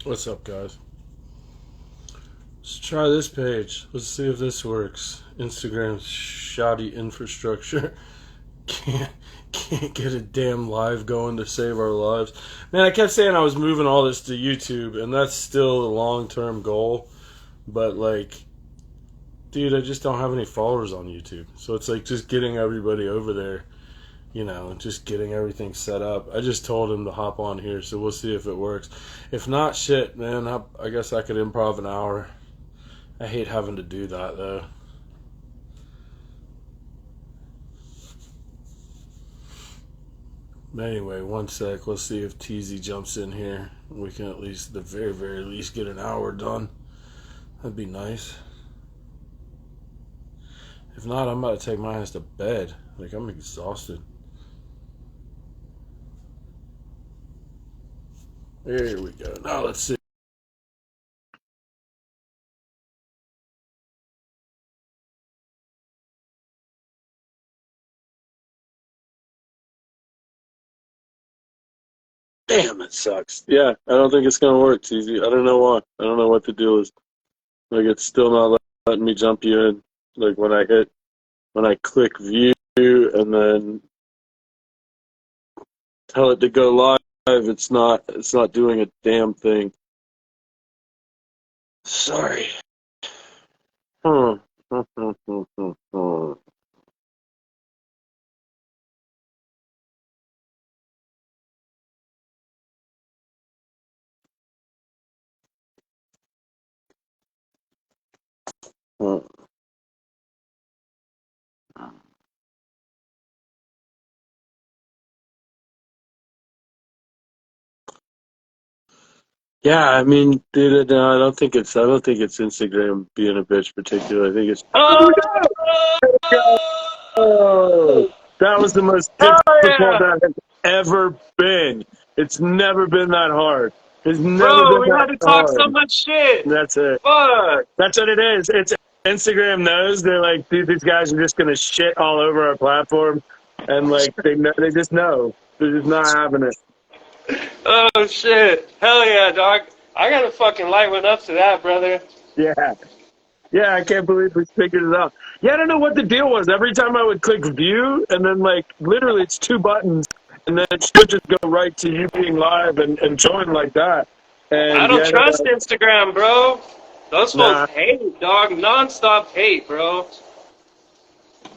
What's up, guys? Let's try this page. Let's see if this works. Instagram's shoddy infrastructure can't can't get a damn live going to save our lives. Man, I kept saying I was moving all this to YouTube, and that's still a long-term goal. But like, dude, I just don't have any followers on YouTube, so it's like just getting everybody over there. Just getting everything set up. I just told him to hop on here, so we'll see if it works. If not, shit, man, I guess I could improv an hour. I hate having to do that, though. But anyway, one sec. Let's see if TZ jumps in here. We can at least, the very, very least, get an hour done. That'd be nice. If not, I'm about to take my ass to bed. Like, I'm exhausted. There we go. Now let's see. Damn, it sucks. Yeah, I don't think it's gonna work, TZ. I don't know why. I don't know what the deal is. Like, it's still not letting me jump you in. Like, when I click view and then tell it to go live, it's not doing a damn thing. Sorry. Hmm. Yeah, I mean, dude, no, I don't think it's Instagram being a bitch particularly. I think it's. Oh, that was the most difficult that has ever been. It's never been that hard. It's never Bro, been we had that to talk so hard. much shit. That's it. Fuck. That's what it is. It's Instagram knows they're like, dude, these guys are just gonna shit all over our platform, and like they just know they're just not having it. Oh shit. Hell yeah, dog. I got a fucking light one up to that, brother. Yeah. Yeah, I can't believe we figured it out. Yeah, I don't know what the deal was. Every time I would click view, and then like literally it's two buttons, and then it should just go right to you being live and join like that. I And don't yeah, trust Instagram, bro. Those folks nah, hate, dog. Non-stop hate, bro.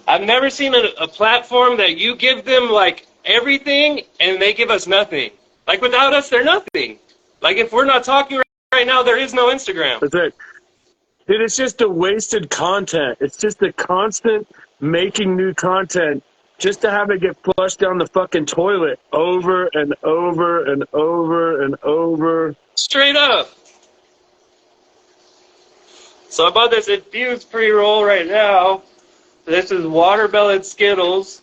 I've never seen a platform that you give them like everything and they give us nothing. Like without us, they're nothing. Like if we're not talking right now, there is no Instagram. that's it. Dude, it's just a wasted content. It's just a constant making new content just to have it get flushed down the fucking toilet over and over and over and over. Straight up. So I bought this infused pre-roll right now. This is watermelon Skittles.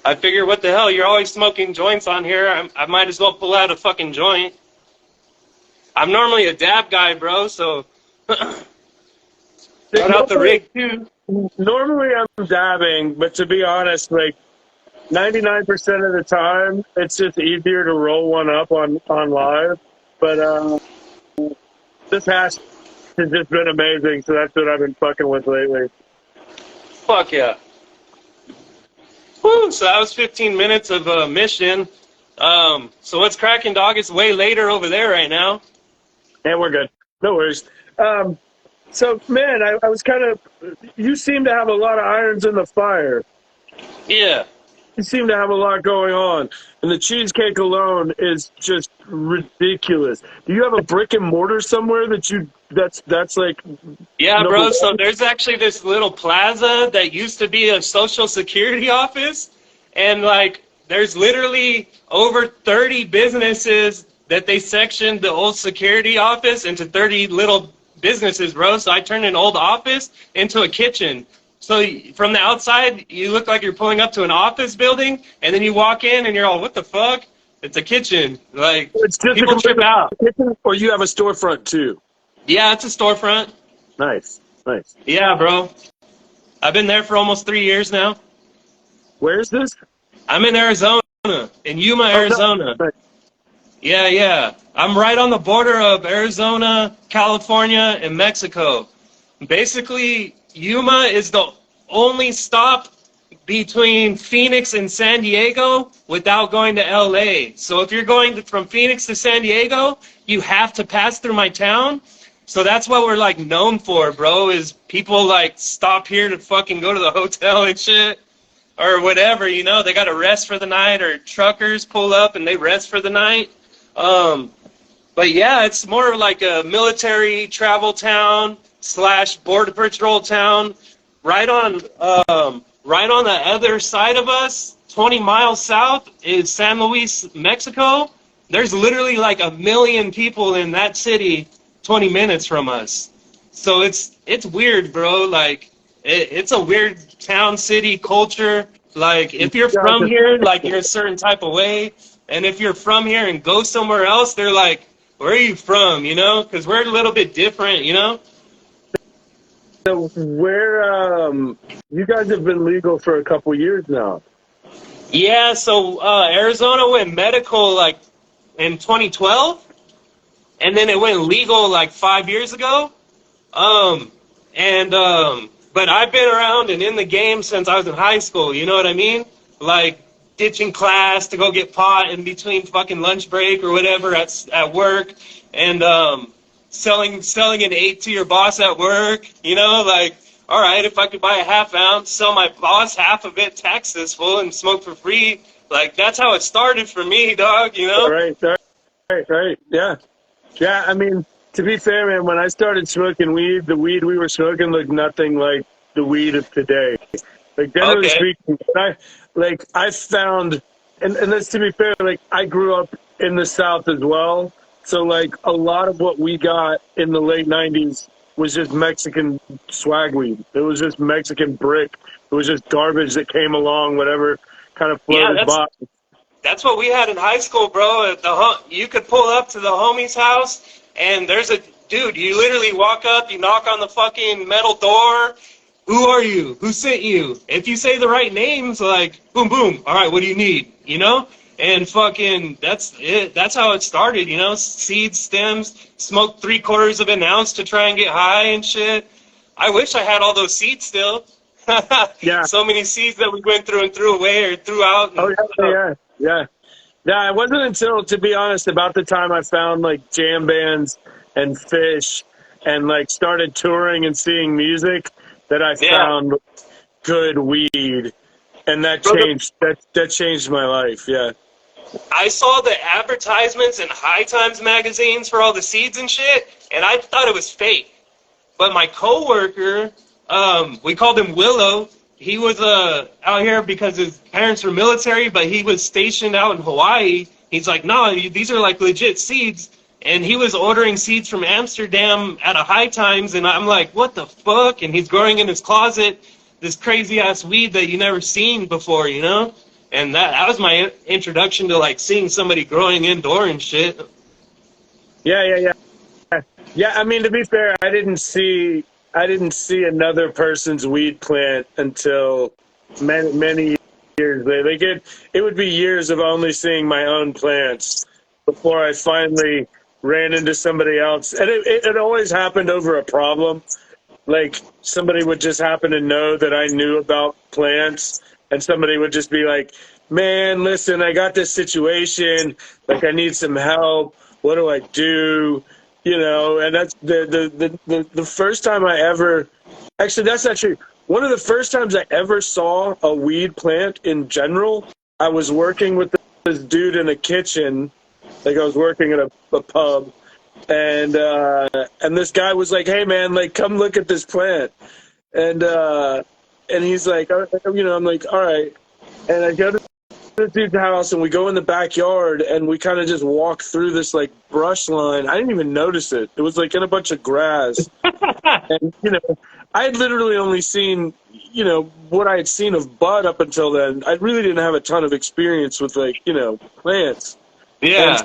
I figure, what the hell? You're always smoking joints on here. I might as well pull out a fucking joint. I'm normally a dab guy, bro, so got out the rig too. Normally I'm dabbing, but to be honest, like 99% of the time, it's just easier to roll one up on live. But this hash has just been amazing, so that's what I've been fucking with lately. Fuck yeah. Woo, so that was 15 minutes of a mission. So what's cracking, dog? It's way later over there right now. And we're good. No worries. So, man, I was kind of. You seem to have a lot of irons in the fire. Yeah. You seem to have a lot going on. And the cheesecake alone is just ridiculous. Do you have a brick and mortar somewhere that's like. Yeah, number bro. one? So there's actually this little plaza that used to be a social security office. And, like, there's literally over 30 businesses that they sectioned the old security office into 30 little businesses, bro. So I turned an old office into a kitchen. So from the outside, you look like you're pulling up to an office building, and then you walk in, and you're all, what the fuck? It's a kitchen. Like, It's just people trip out. kitchen, or you have a storefront too. Yeah, it's a storefront. Nice. Yeah, bro. I've been there for almost 3 years now. Where's this? I'm in Arizona, in Yuma, Arizona. No. Yeah, yeah. I'm right on the border of Arizona, California, and Mexico. Basically, Yuma is the only stop between Phoenix and San Diego without going to LA. So if you're going from Phoenix to San Diego, you have to pass through my town. So that's what we're like known for, bro, is people like stop here to fucking go to the hotel and shit or whatever, you know, they got to rest for the night, or truckers pull up and they rest for the night. Um, but yeah, it's more like a military travel town slash border patrol town. Right on, right on the other side of us, 20 miles south is San Luis, Mexico. There's literally like 1 million people in that city, 20 minutes from us. So it's weird, bro. Like it's a weird town, city culture. Like if you're from here, like you're a certain type of way, and if you're from here and go somewhere else, they're like, "Where are you from?" You know, because we're a little bit different. You know. So where you guys have been legal for a couple years now. Yeah. So Arizona went medical like in 2012, and then it went legal like 5 years ago. Um, but I've been around and in the game since I was in high school. You know what I mean? Like ditching class to go get pot in between fucking lunch break or whatever at work, and selling an eight to your boss at work. You know, like, all right, if I could buy a half ounce, sell my boss half of it, tax this full, and smoke for free. Like that's how it started for me, dog. You know? Right. Yeah. Yeah, I mean, to be fair, man, when I started smoking weed, the weed we were smoking looked nothing like the weed of today. Like, generally Okay. speaking, I found, and let's to be fair, like, I grew up in the South as well. So, like, a lot of what we got in the late 90s was just Mexican swag weed. It was just Mexican brick. It was just garbage that came along, whatever kind of Yeah, floated by. that's what we had in high school, bro. You could pull up to the homie's house, and there's a dude. You literally walk up, you knock on the fucking metal door. Who are you? Who sent you? If you say the right names, like boom, boom. All right, what do you need? You know, and fucking that's it. That's how it started. You know, seeds, stems, smoked 3/4 of an ounce to try and get high and shit. I wish I had all those seeds still. Yeah. So many seeds that we went through and threw away or threw out. Oh, And, yeah. Yeah, it wasn't until, to be honest, about the time I found like jam bands and fish and like started touring and seeing music that I yeah. found good weed, and that Bro, changed that changed my life. Yeah. I saw the advertisements in High Times magazines for all the seeds and shit, and I thought it was fake. But my coworker, we called him Willow. He was out here because his parents were military, but he was stationed out in Hawaii. He's like, no, these are like legit seeds. And he was ordering seeds from Amsterdam at a High Times, and I'm like, what the fuck? And he's growing in his closet this crazy ass weed that you never seen before, you know? And that was my introduction to like seeing somebody growing indoor and shit. Yeah. Yeah, I mean, to be fair, I didn't see another person's weed plant until many years later. It would be years of only seeing my own plants before I finally ran into somebody else. And it always happened over a problem. Like, somebody would just happen to know that I knew about plants, and somebody would just be like, man, listen, I got this situation. Like, I need some help. What do I do? You know, and that's the first time I ever, actually, that's not true. One of the first times I ever saw a weed plant in general, I was working with this dude in a kitchen. Like, I was working at a pub, and this guy was like, hey man, like, come look at this plant. And he's like, you know, I'm like, all right. And I go to this dude's house, and we go in the backyard, and we kind of just walk through this like brush line. I didn't even notice it. It was like in a bunch of grass. And, you know, I had literally only seen, you know, what I had seen of bud up until then. I really didn't have a ton of experience with, like, you know, plants. Yeah.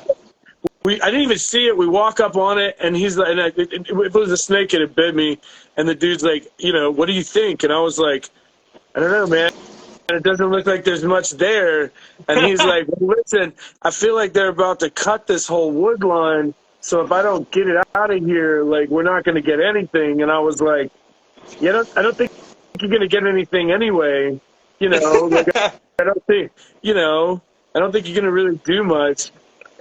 And I didn't even see it. We walk up on it, and he's like, and if it was a snake, it had bit me. And the dude's like, you know, what do you think? And I was like, I don't know, man. it doesn't look like there's much there. And he's like, listen, I feel like they're about to cut this whole wood line. So if I don't get it out of here, like, we're not going to get anything. And I was like, yeah, I don't think you're going to get anything anyway. You know, like, I don't think, you know, I don't think you're going to really do much.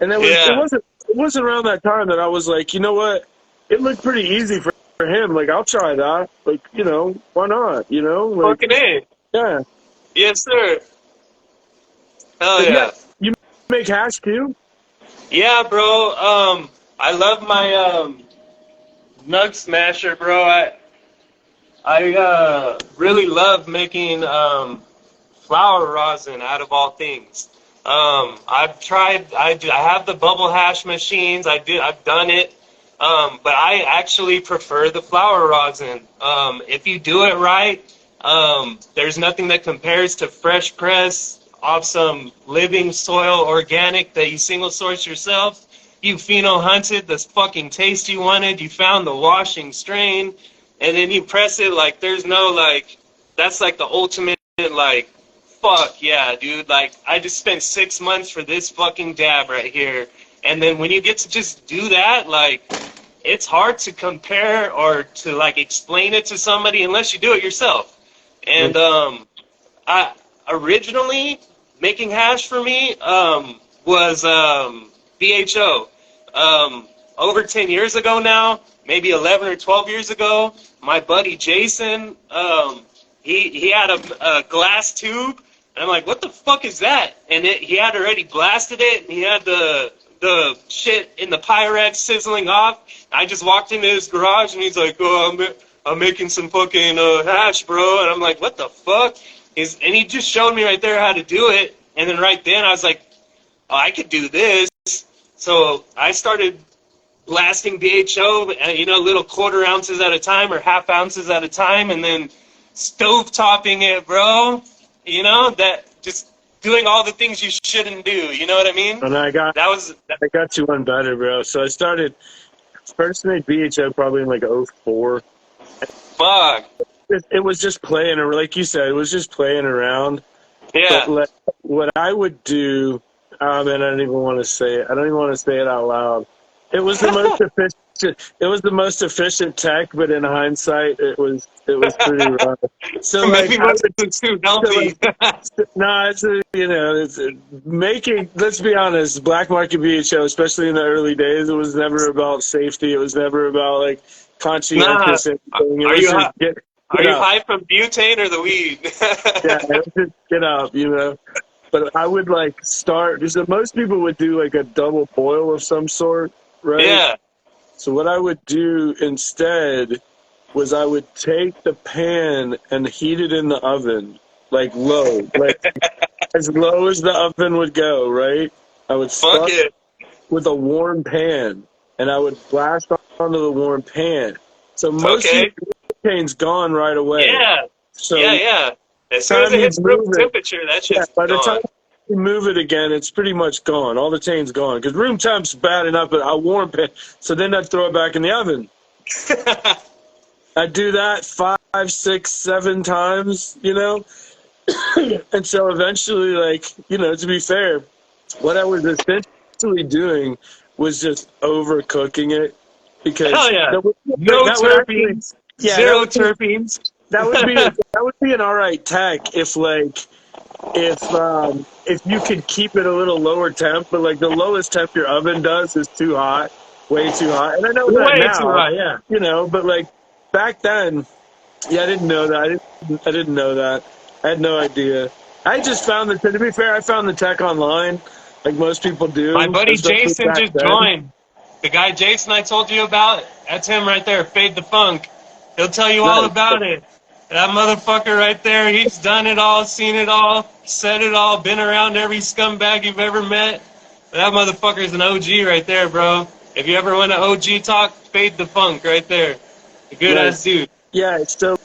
And it wasn't around that time that I was like, you know what? It looked pretty easy for him. Like, I'll try that. Like, you know, why not? You know, like, Fucking A. yeah. Yes, sir. Hell yeah. You make hash too? Yeah, bro. I love my nug smasher, bro. I really love making flour rosin out of all things. I've tried. I have the bubble hash machines. I've done it. But I actually prefer the flour rosin. If you do it right, there's nothing that compares to fresh press off some living soil organic that you single source yourself. You pheno hunted the fucking taste you wanted. You found the washing strain, and then you press it like there's no like. That's like the ultimate like. Fuck yeah, dude. Like I just spent 6 months for this fucking dab right here, and then when you get to just do that, like. It's hard to compare or to like explain it to somebody unless you do it yourself. And I originally making hash for me was BHO. Over 10 years ago now, maybe 11 or 12 years ago, my buddy Jason, he had a glass tube, and I'm like, what the fuck is that? And he had already blasted it, and he had the shit in the Pyrex sizzling off. I just walked into his garage and he's like, oh, I'm making some fucking hash, bro. And I'm like, what the fuck? And he just showed me right there how to do it. And then right then I was like, oh, I could do this. So I started blasting BHO, little quarter ounces at a time or half ounces at a time, and then stove topping it, bro. You know, that just doing all the things you shouldn't do. You know what I mean? And I got you one better, bro. So I started first made BHO probably in like 04. Fuck. It was just playing, or like you said, it was just playing around. Yeah. But like, what I would do, oh man, I don't even want to say it. I don't even want to say it out loud. It was the most efficient. It was the most efficient tech, but in hindsight, it was pretty rough. So maybe like, it's too healthy. no, it's making. Let's be honest, black market BHO, especially in the early days, it was never about safety. It was never about like conscientious. Are you high from butane or the weed? Yeah, just get up, you know. But I would like start because most people would do like a double boil of some sort, right? Yeah. So what I would do instead was I would take the pan and heat it in the oven, like low, like as low as the oven would go, right? I would start with a warm pan, and I would blast onto the warm pan. So most of the butane's gone right away. Yeah. So yeah. As soon as it hits room temperature, that shit's by the gone. time you move it again, it's pretty much gone. All the tane's gone. Because room temp's bad enough, but I warm pan. So then I'd throw it back in the oven. I'd do that 5, 6, 7 times, you know? And so eventually, like, you know, to be fair, what I was essentially doing was just overcooking it. Because hell yeah. No terpenes. Zero terpenes. That would be an all right tech if you could keep it a little lower temp, but like the lowest temp your oven does is too hot, way too hot. And I know that way now, too hot, yeah. You know, but like back then, yeah, I didn't know that. I didn't know that. I had no idea. I just found to be fair, I found the tech online, like most people do. My buddy Jason just joined. The guy Jason I told you about, that's him right there, Fade the Funk. He'll tell you all about it. That motherfucker right there, he's done it all, seen it all, said it all, been around every scumbag you've ever met. That motherfucker's an OG right there, bro. If you ever want to OG talk, Fade the Funk right there. A good-ass dude. Yeah, so,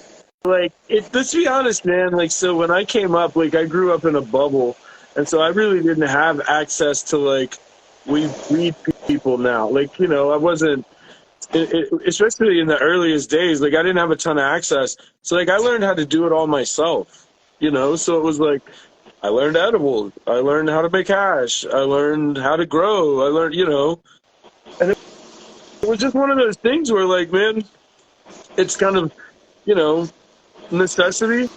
like, let's be honest, man. Like, so when I came up, like, I grew up in a bubble, and so I really didn't have access to, like, weed people now. Like, you know, I wasn't... especially in the earliest days, like I didn't have a ton of access. So like I learned how to do it all myself. you know? So it was like, I learned edibles. I learned how to make hash. I learned how to grow. I learned, you know, and it was just one of those things where like, man, it's kind of, you know, necessity.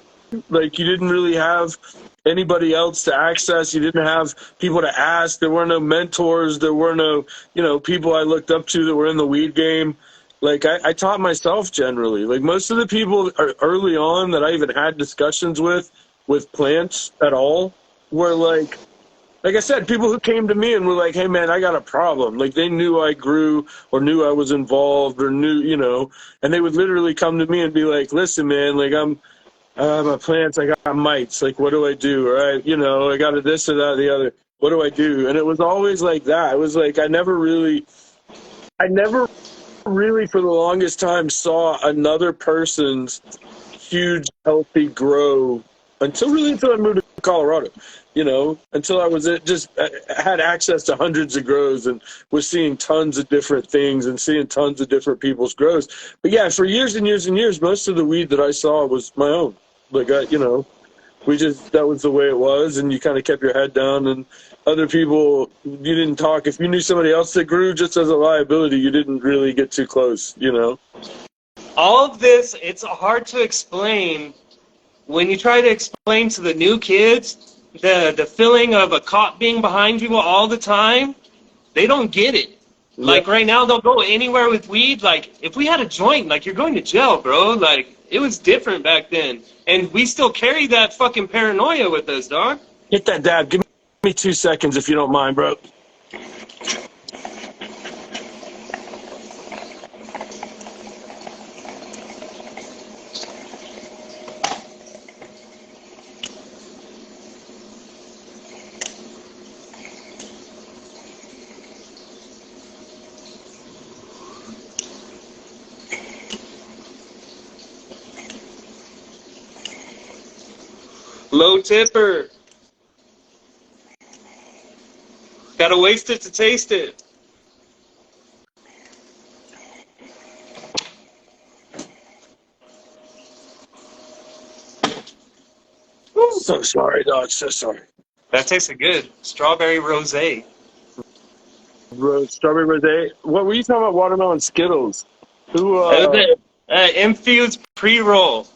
Like you didn't really have anybody else to access. You didn't have people to ask. There were no mentors. There were no, you know, people I looked up to that were in the weed game. Like I taught myself generally. Like most of the people early on that I even had discussions with plants at all were like I said, people who came to me and were like, "Hey, man, I got a problem." Like they knew I grew or knew I was involved or knew, you know, and they would literally come to me and be like, "Listen, man, like my plants, I got mites. Like, what do I do? Or you know, I got a this or that or the other. What do I do?" And it was always like that. It was like I never really for the longest time saw another person's huge healthy grow until I moved to Colorado, you know, until I was had access to hundreds of grows and was seeing tons of different things and seeing tons of different people's grows. But yeah, for years and years and years, most of the weed that I saw was my own. Like you know, that was the way it was, and you kind of kept your head down, and other people, you didn't talk. If you knew somebody else that grew just as a liability, you didn't really get too close, you know? All of this, it's hard to explain. When you try to explain to the new kids the feeling of a cop being behind you all the time, they don't get it. Like right now, they'll go anywhere with weed. Like if we had a joint, like you're going to jail, bro. Like it was different back then, and we still carry that fucking paranoia with us, dog. Hit that dab. Give me 2 seconds if you don't mind, bro. Low tipper. Gotta waste it to taste it. So sorry, dog. So sorry. That tasted good. Strawberry rosé. Strawberry rosé. What were you talking about? Watermelon Skittles. Who? Infused pre-roll.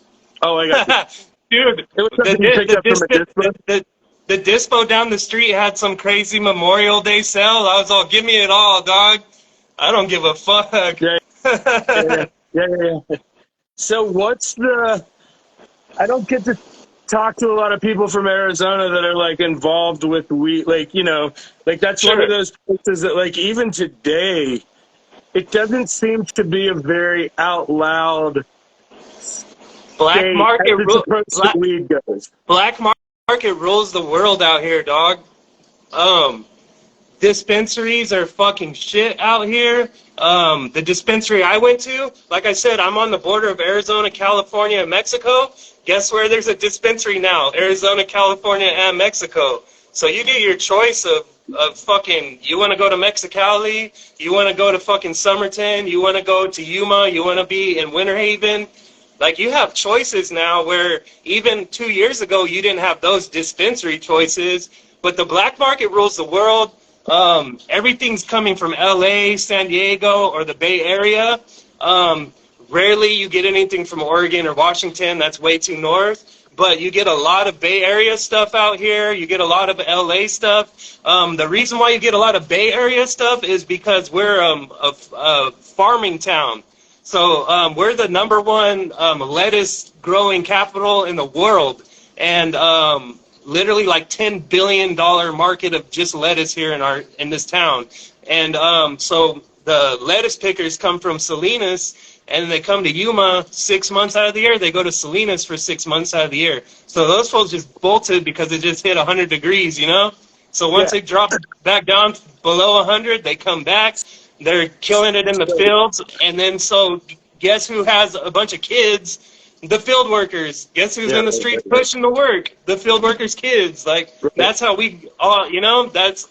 Oh, I got you. Dude, it was something you picked up from a dispo? The dispo down the street had some crazy Memorial Day sale. I was all, give me it all, dog. I don't give a fuck. Yeah. So what's I don't get to talk to a lot of people from Arizona that are like involved with weed, like, you know, like that's one of those places that like even today, it doesn't seem to be a very out loud black market weed goes. Black market rules the world out here, dog. Dispensaries are fucking shit out here. The dispensary I went to, like I said, I'm on the border of Arizona, California, and Mexico. Guess where there's a dispensary now? Arizona, California, and Mexico. So you get your choice of fucking, you want to go to Mexicali, you want to go to fucking Somerton, you want to go to Yuma, you want to be in Winter Haven. Like, you have choices now where even 2 years ago you didn't have those dispensary choices. But the black market rules the world. Everything's coming from LA, San Diego, or the Bay Area. Rarely you get anything from Oregon or Washington. That's way too north. But you get a lot of Bay Area stuff out here. You get a lot of LA stuff. The reason why you get a lot of Bay Area stuff is because we're a farming town. So we're the #1 lettuce growing capital in the world. And literally like $10 billion market of just lettuce here in this town. And so the lettuce pickers come from Salinas, and they come to Yuma 6 months out of the year. They go to Salinas for 6 months out of the year. So those folks just bolted because it just hit 100 degrees, you know? So once they drop back down below 100, they come back. They're killing it in the fields. And then so guess who has a bunch of kids? The field workers. Guess who's in the streets pushing the work? The field workers' kids. Like, that's how we all, you know, that's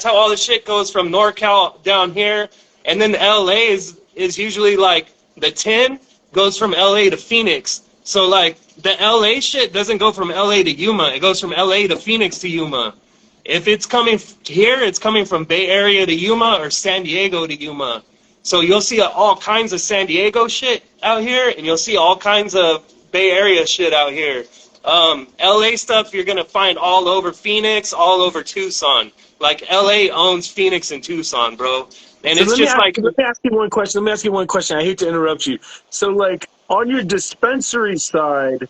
how all the shit goes from NorCal down here. And then LA is usually like the 10 goes from LA to Phoenix. So like the LA shit doesn't go from LA to Yuma. It goes from LA to Phoenix to Yuma. If it's coming here, it's coming from Bay Area to Yuma or San Diego to Yuma. So you'll see all kinds of San Diego shit out here, and you'll see all kinds of Bay Area shit out here. LA stuff you're gonna find all over Phoenix, all over Tucson. Like LA owns Phoenix and Tucson, bro. And So it's just like, let me ask you one question. Let me ask you one question. I hate to interrupt you. So, like, on your dispensary side,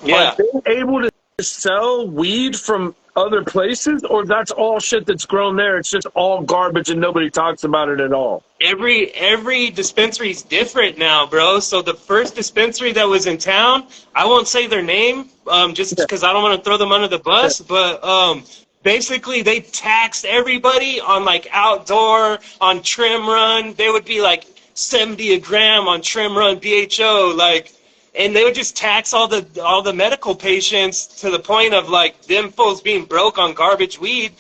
yeah. are they able to sell weed from other places, or that's all shit that's grown there? It's just all garbage and nobody talks about it at all. Every dispensary is different now, bro. So the first dispensary that was in town, I won't say their name, just because I don't want to throw them under the bus, but basically they taxed everybody on like outdoor, on trim run. They would be like 70 a gram on trim run BHO, like, and they would just tax all the medical patients to the point of like them fools being broke on garbage weed,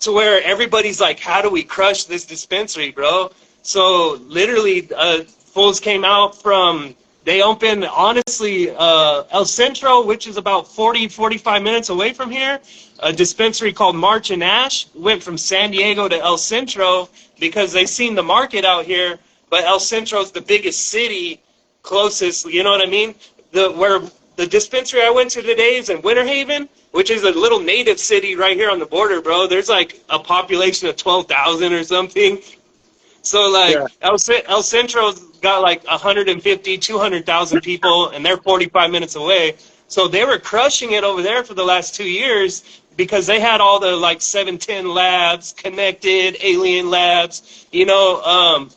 to where everybody's like, how do we crush this dispensary, bro? So literally, fools came out from, they opened, honestly, El Centro, which is about 45 minutes away from here. A dispensary called March and Ash went from San Diego to El Centro because they seen the market out here, but El Centro's the biggest city closest, you know what I mean? Where the dispensary I went to today is in Winter Haven, which is a little native city right here on the border, bro. There's like a population of 12,000 or something. So like El Centro's got like 150, 200,000 people, and they're 45 minutes away. So they were crushing it over there for the last 2 years because they had all the like 710 labs, connected alien labs, you know,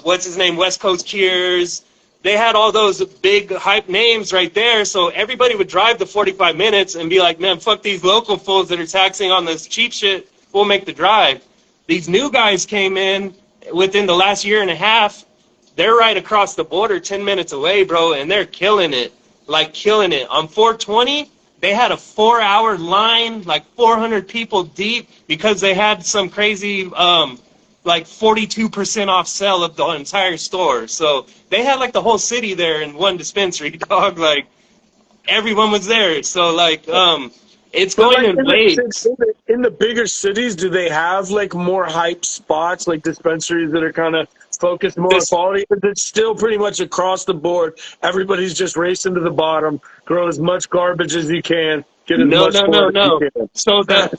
what's his name, West Coast Cures. They had all those big hype names right there, so everybody would drive the 45 minutes and be like, man, fuck these local fools that are taxing on this cheap shit, we'll make the drive. These new guys came in within the last year and a half. They're right across the border, 10 minutes away, bro, and they're killing it, like killing it. On 420, they had a 4-hour line, like 400 people deep, because they had some crazy like 42% off sale of the entire store. So they had like the whole city there in one dispensary, dog. Like everyone was there. So like it's going in waves. In the bigger cities, do they have like more hype spots, like dispensaries that are kind of focused more on quality? But it's still pretty much across the board. Everybody's just racing to the bottom, grow as much garbage as you can, get as much as you can. So that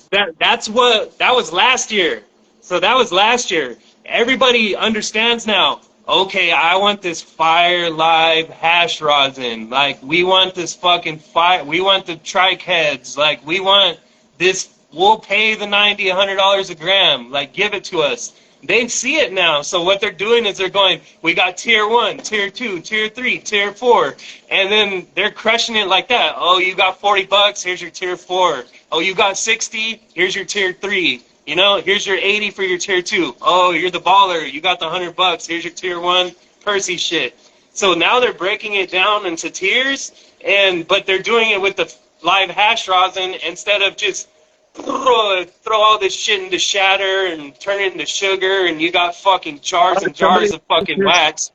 was last year. So that was last year. Everybody understands now, okay, I want this fire live hash rosin. Like, we want this fucking fire. We want the trike heads. Like, we want this. We'll pay the $90, $100 a gram. Like, give it to us. They see it now. So what they're doing is they're going, we got tier 1, tier 2, tier 3, tier 4. And then they're crushing it like that. Oh, you got $40, here's your tier 4. Oh, you got 60, here's your tier 3. You know, here's your 80 for your tier 2. Oh, you're the baller. You got the $100. Here's your tier 1 Percy shit. So now they're breaking it down into tiers, but they're doing it with the live hash rosin instead of just throw all this shit into shatter and turn it into sugar, and you got fucking jars and jars of fucking wax.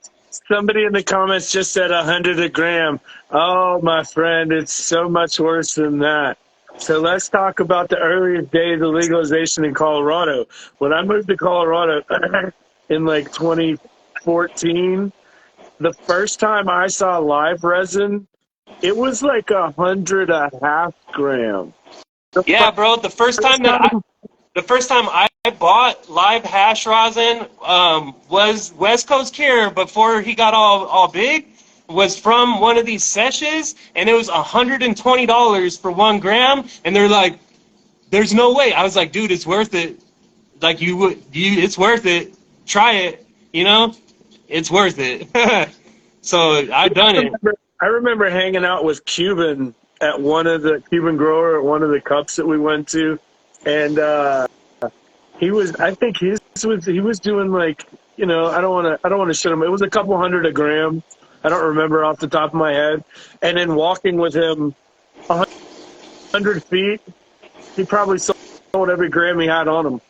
Somebody in the comments just said 100 a gram. Oh, my friend, it's so much worse than that. So let's talk about the earliest days of legalization in Colorado. When I moved to Colorado in like 2014, the first time I saw live resin, it was like 100 a half gram. Yeah, bro. The first time I bought live hash rosin was West Coast Cure before he got all big. Was from one of these Seshes, and it was $120 for 1 gram, and they're like, there's no way. I was like, dude, it's worth it. Like, it's worth it. Try it, you know? It's worth it. So I've done it. I remember hanging out with Cuban at one of the Cuban grower at one of the cups that we went to, and he was doing like, you know, I don't want to shit him. It was a couple hundred a gram. I don't remember off the top of my head. And then walking with him 100 feet, he probably sold every gram he had on him.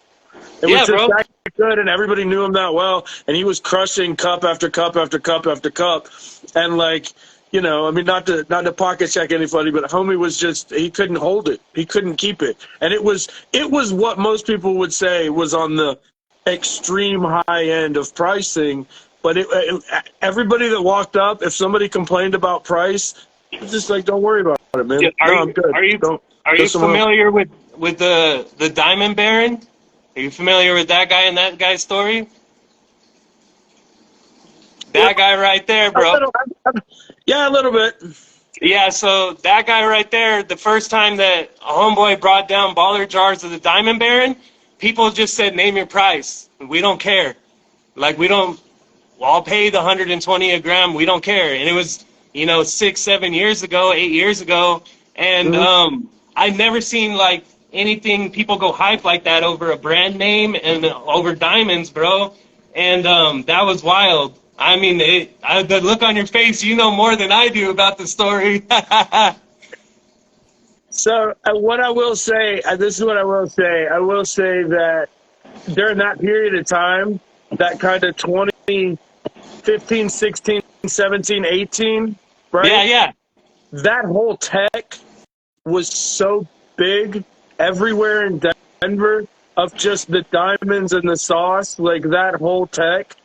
It was just that good, and everybody knew him that well. And he was crushing cup after cup after cup after cup. And, like, you know, I mean, not to pocket check anybody, but homie was just, he couldn't hold it. He couldn't keep it. And it was what most people would say was on the extreme high end of pricing. But everybody that walked up, if somebody complained about price, it was just like, don't worry about it, man. Are No, you I'm good. are you Don't are go you somewhere else. familiar with the Diamond Baron? Are you familiar with that guy and that guy's story? That guy right there, A bro. little, yeah, a little bit. Yeah, so that guy right there, the first time that a homeboy brought down baller jars of the Diamond Baron, people just said, name your price. We don't care. Like, we don't, I'll pay the 120 a gram. We don't care. And it was, 6, 7 years ago, 8 years ago. And Mhm. I've never seen, like, anything, people go hype like that over a brand name and over diamonds, bro. And that was wild. I mean, the look on your face, you know more than I do about the story. So what I will say, this is what I will say. I will say that during that period of time, that kind of 2015, 16, 17, 18, Yeah, right? yeah. That whole tech was so big everywhere in Denver of just the diamonds and the sauce, like that whole tech,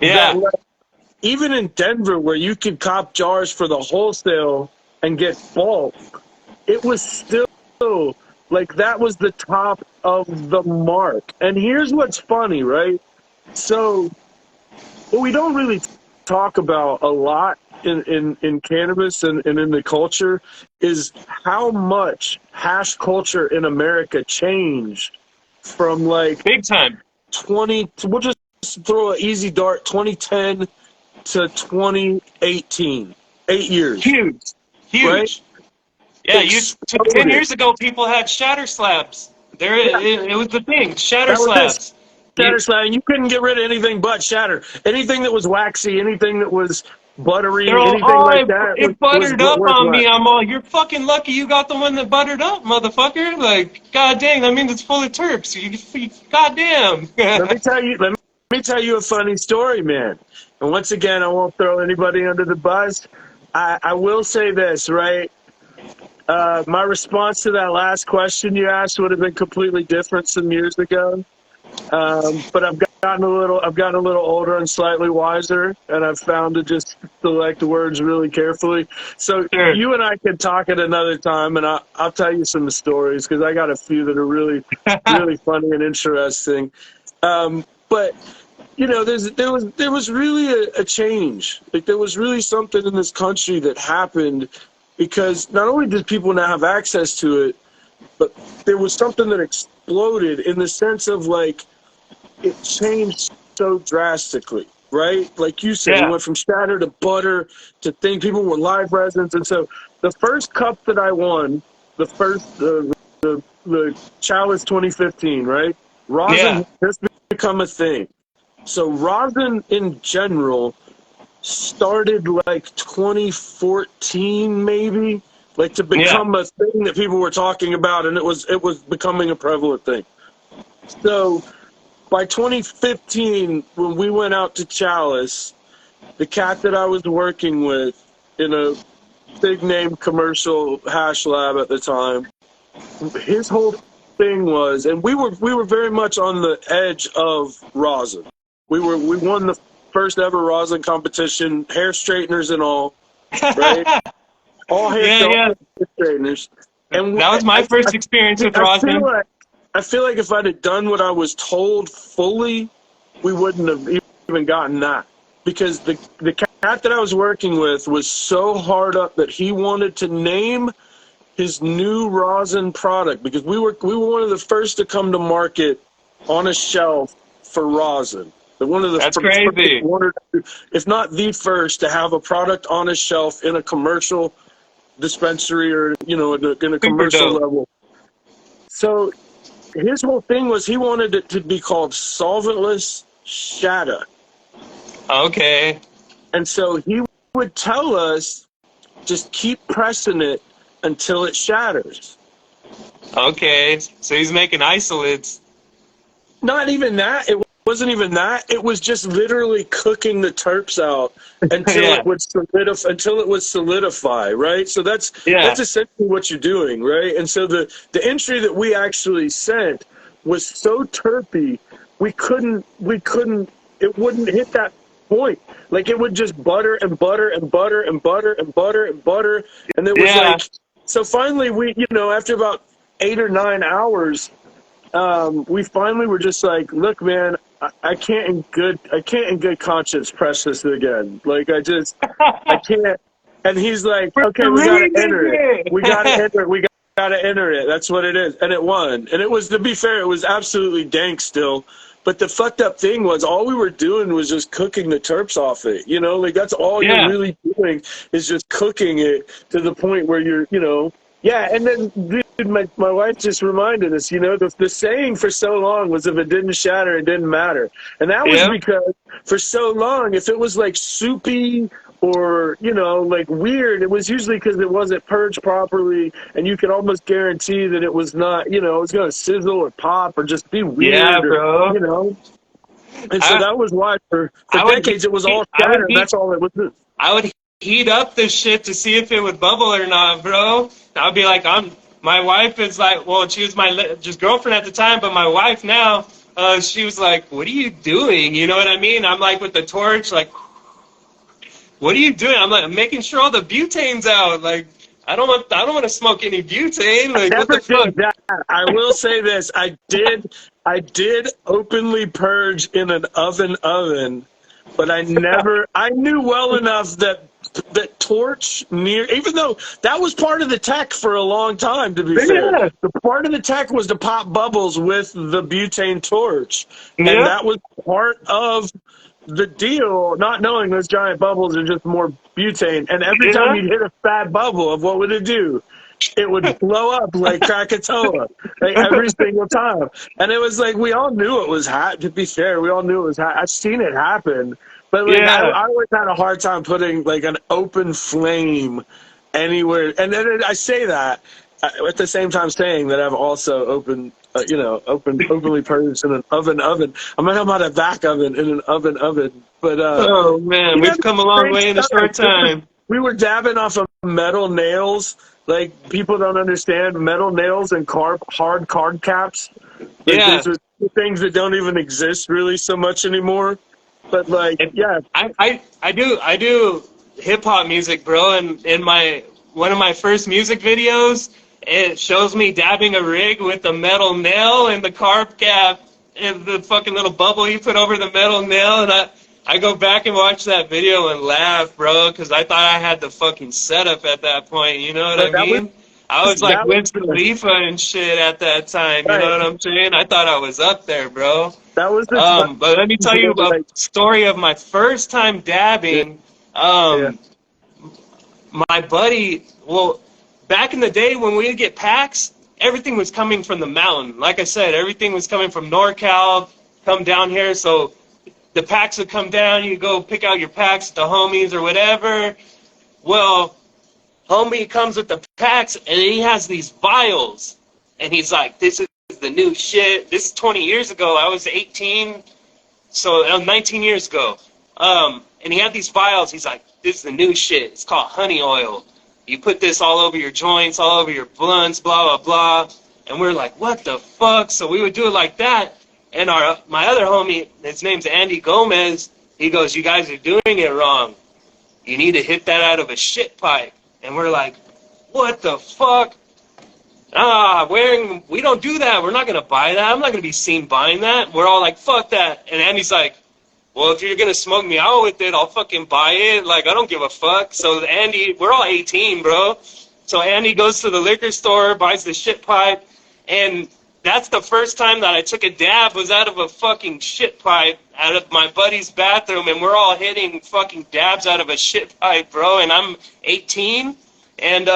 that Yeah. like, even in Denver where you could cop jars for the wholesale and get bulk, it was still like that was the top of the mark. And here's what's funny, right? So what we don't really talk about a lot in cannabis and in the culture is how much hash culture in America changed from like Big time. we'll just throw an easy dart, 2010 to 2018. 8 years, Huge. right? Huge. Yeah, 10 Exploded. years ago, people had shatter slabs. Yeah, It was the thing, shatter that was it. slabs. Shatter You, slab. You couldn't get rid of anything but shatter. Anything that was waxy, anything that was they're buttery, all, anything like it, that it was buttered up worth on less. me. I'm all, you're fucking lucky you got the one that buttered up, motherfucker. Like, god dang, that means it's full of terps. God damn. Let me tell you a funny story, man. And once again, I won't throw anybody under the bus. I will say this, right? My response to that last question you asked would have been completely different some years ago. But I've gotten a little older and slightly wiser, and I've found to just select words really carefully. So Sure. you and I could talk at another time, and I'll tell you some stories because I got a few that are really, really funny and interesting. But there was really a change. Like there was really something in this country that happened because not only did people now have access to it, but there was something that exploded in the sense of like it changed so drastically, right? Like you said, it Yeah. went from shatter to butter to thing. People were live residents, and so the first cup that I won, the first the Chalice 2015, right? Yeah. Rosin has become a thing. So rosin in general started like 2014 maybe, like to Yeah. become a thing that people were talking about, and it was becoming a prevalent thing. So by 2015, when we went out to Chalice, the cat that I was working with in a big name commercial hash lab at the time, his whole thing was, and we were very much on the edge of rosin. We won the first ever rosin competition, hair straighteners and all, right? All hair, Yeah, all yeah. hair straighteners, and That was my first experience with I feel rosin. like if I'd have done what I was told fully, we wouldn't have even gotten that because the cat that I was working with was so hard up that he wanted to name his new rosin product because we were one of the first to come to market on a shelf for rosin. One of the That's first, crazy. one or two, if not the first, to have a product on a shelf in a commercial dispensary or in a Super commercial dope. level. So his whole thing was he wanted it to be called solventless shatter. Okay. And so he would tell us, just keep pressing it until it shatters. Okay. So he's making isolates. Not even that. It wasn't even that. It was just literally cooking the terps out until Yeah. it would solidify, right? So that's Yeah. essentially what you're doing, right? And so the entry that we actually sent was so terpy, we couldn't it wouldn't hit that point. Like it would just butter and butter and butter and butter and butter and butter, and it was Yeah. like, so finally we, after about 8 or 9 hours, we finally were just like, look, man, I can't in good conscience press this again. Like I can't. And he's like, okay, we gotta enter it. We gotta enter it. We gotta enter it. That's what it is. And it won. And it was, to be fair, it was absolutely dank still. But the fucked up thing was, all we were doing was just cooking the terps off it. Like that's all Yeah. you're really doing is just cooking it to the point where you're, yeah. And then, dude, my wife just reminded us, the saying for so long was, if it didn't shatter, it didn't matter. And that was because for so long, if it was like soupy or, like weird, it was usually because it wasn't purged properly, and you could almost guarantee that it was not, it was going to sizzle or pop or just be weird. Yeah, or, bro. And so that was why for decades it was all shattered. That's all it was. I would heat up this shit to see if it would bubble or not, bro. I'd be like, my wife is like, well, she was my just girlfriend at the time, but my wife now, she was like, what are you doing? You know what I mean? I'm like with the torch, like, what are you doing? I'm like, I'm making sure all the butane's out. Like, I don't want to smoke any butane. Like, what the fuck? That. I will say this: I did openly purge in an oven, but I knew well enough that torch even though that was part of the tech for a long time, to be fair. The part of the tech was to pop bubbles with the butane torch, and that was part of the deal, not knowing those giant bubbles are just more butane. And every time you hit a fat bubble, of what would it do? It would blow up like Krakatoa, like every single time. And it was like, we all knew it was hot, to be fair. We all knew it was hot. I've seen it happen. But like, I always had a hard time putting like an open flame anywhere. And then I say that at the same time saying that I've also openly purged in an oven. I'm not talking about a back oven, in an oven. But oh man, we've come a long way in a short time. We were dabbing off of metal nails. Like, people don't understand metal nails and hard card caps. Like, those are things that don't even exist really so much anymore. But like, I do hip hop music, bro. And in one of my first music videos, it shows me dabbing a rig with a metal nail and the carb cap and the fucking little bubble you put over the metal nail. And I go back and watch that video and laugh, bro, because I thought I had the fucking setup at that point. You know what I mean? I was like Wiz Khalifa and shit at that time. You know what I'm saying? I thought I was up there, bro. That was but let me tell you a story of my first time dabbing. My buddy, well, back in the day when we would get packs, everything was coming from the mountain. Like I said, everything was coming from NorCal, come down here. So the packs would come down, you go pick out your packs, the homies or whatever. Well, homie comes with the packs, and he has these vials. And he's like, this is the new shit. This is 20 years ago. I was 18, so 19 years ago. And he had these vials. He's like, this is the new shit. It's called honey oil. You put this all over your joints, all over your blunts, blah, blah, blah. And we're like, what the fuck? So we would do it like that. And my other homie, his name's Andy Gomez, he goes, you guys are doing it wrong. You need to hit that out of a shit pipe. And we're like, what the fuck? We don't do that. We're not going to buy that. I'm not going to be seen buying that. We're all like, fuck that. And Andy's like, well, if you're going to smoke me out with it, I'll fucking buy it. Like, I don't give a fuck. So Andy, we're all 18, bro. So Andy goes to the liquor store, buys the shit pipe, and that's the first time that I took a dab was out of a fucking shit pipe out of my buddy's bathroom, and we're all hitting fucking dabs out of a shit pipe, bro, and I'm 18, and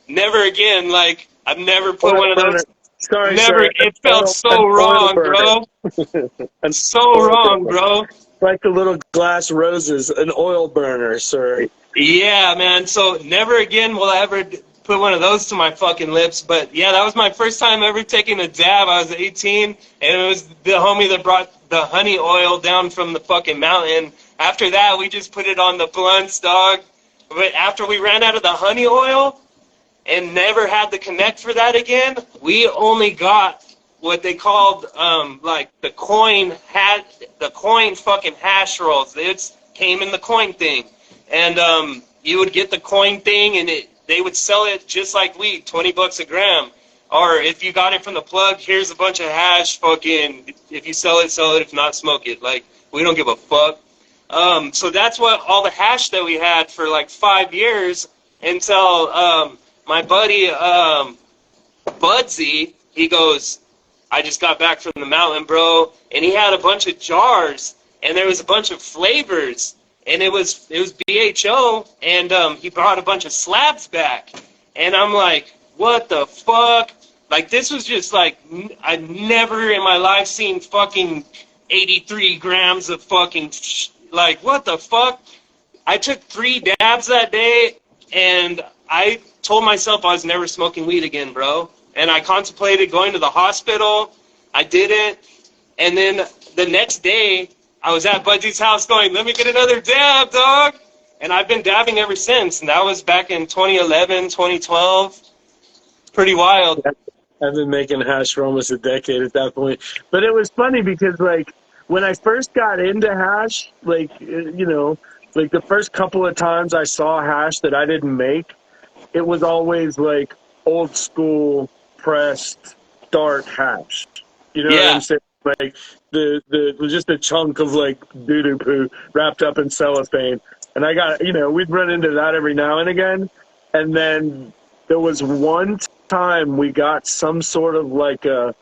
never again, like, I've never put one of those. Sorry, it felt so wrong, bro. So wrong, bro. Like the little glass roses, an oil burner, sir. Yeah, man, so never again will I ever put one of those to my fucking lips. But yeah, that was my first time ever taking a dab. I was 18, and it was the homie that the honey oil down from the fucking mountain. After that, we just put it on the blunts, dog. But after we ran out of the honey oil and never had the connect for that again, we only got what they called like the coin fucking hash rolls. It came in the coin thing, and you would get the coin thing, and they would sell it just like weed, $20 a gram. Or if you got it from the plug, here's a bunch of hash. Fucking, if you sell it, sell it. If not, smoke it. Like, we don't give a fuck. So that's what all the hash that we had for like 5 years until my buddy Budsy, he goes, I just got back from the mountain, bro, and he had a bunch of jars, and there was a bunch of flavors, and it was BHO, and he brought a bunch of slabs back, and I'm like, what the fuck? Like, this was just like, I'd never in my life seen fucking 83 grams of fucking, like, what the fuck? I took 3 dabs that day, and I told myself I was never smoking weed again, bro. And I contemplated going to the hospital. I didn't. And then the next day, I was at Budsy's house going, let me get another dab, dog. And I've been dabbing ever since. And that was back in 2011, 2012. It's pretty wild. I've been making hash for almost a decade at that point. But it was funny because, like, when I first got into hash, like, you know, like the first couple of times I saw hash that I didn't make, it was always like old school pressed start hash. You know what I'm saying? Like the just a chunk of like doo-doo poo wrapped up in cellophane. And I got, you know, we'd run into that every now and again. And then there was one time we got some sort of like a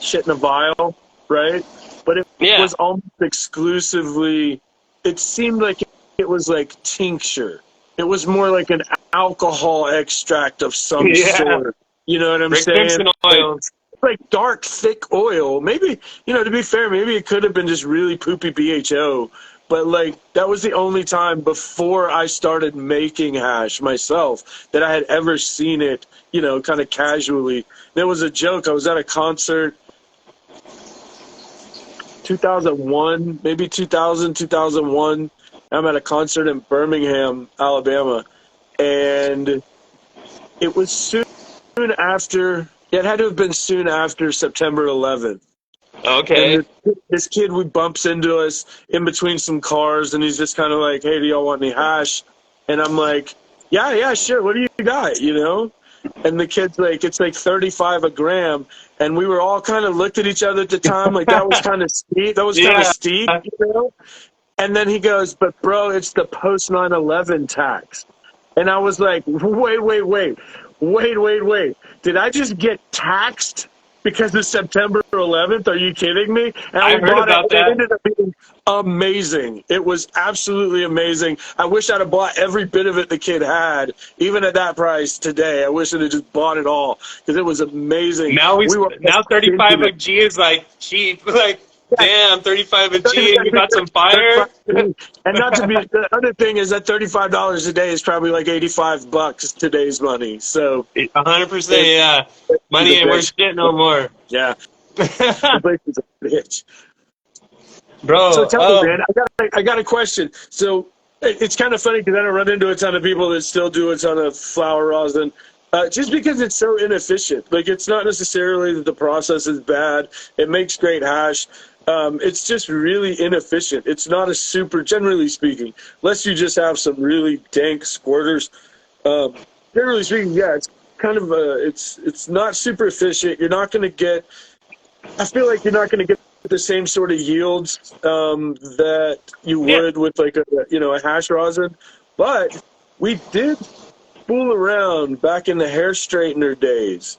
shit in a vial, right? But it was almost exclusively, it seemed like it was like tincture. It was more like an alcohol extract of some sort. You know what I'm saying? Like dark, thick oil. Maybe, you know, to be fair, maybe it could have been just really poopy BHO. But, like, that was the only time before I started making hash myself that I had ever seen it, you know, kind of casually. There was a joke. I was at a concert 2001, maybe 2000, 2001. I'm at a concert in Birmingham, Alabama. And it was soon after, it had to have been soon after September 11th. Okay. And this kid bumps into us in between some cars, and he's just kind of like, hey, do y'all want any hash? And I'm like, yeah, sure. What do you got, you know? And the kid's like, it's like 35 a gram. And we were all kind of looked at each other at the time, like that was kind of steep. That was kind of steep, you know? And then he goes, but, bro, it's the post 9/11 tax. And I was like, wait. Did I just get taxed because of September 11th? Are you kidding me? And I heard about that. It ended up being amazing. It was absolutely amazing. I wish I'd have bought every bit of it the kid had, even at that price today. I wish I'd have just bought it all because it was amazing. Now 35 a G is like cheap. Like, damn, 35 a G and you got some fire. And not to be, the other thing is that $35 a day is probably like $85 today's money. So 100%, yeah. Money ain't worth shit no more. Yeah. The place is a bitch. Bro, so tell me, man, I got a question. So it's kind of funny because I don't run into a ton of people that still do a ton of flower rosin. Just because it's so inefficient. Like, it's not necessarily that the process is bad. It makes great hash. It's just really inefficient. It's not a super, generally speaking, unless you just have some really dank squirters. Generally speaking, yeah, it's kind of it's not super efficient. You're not going to get, I feel like you're not going to get the same sort of yields that you would with like a hash rosin. But we did fool around back in the hair straightener days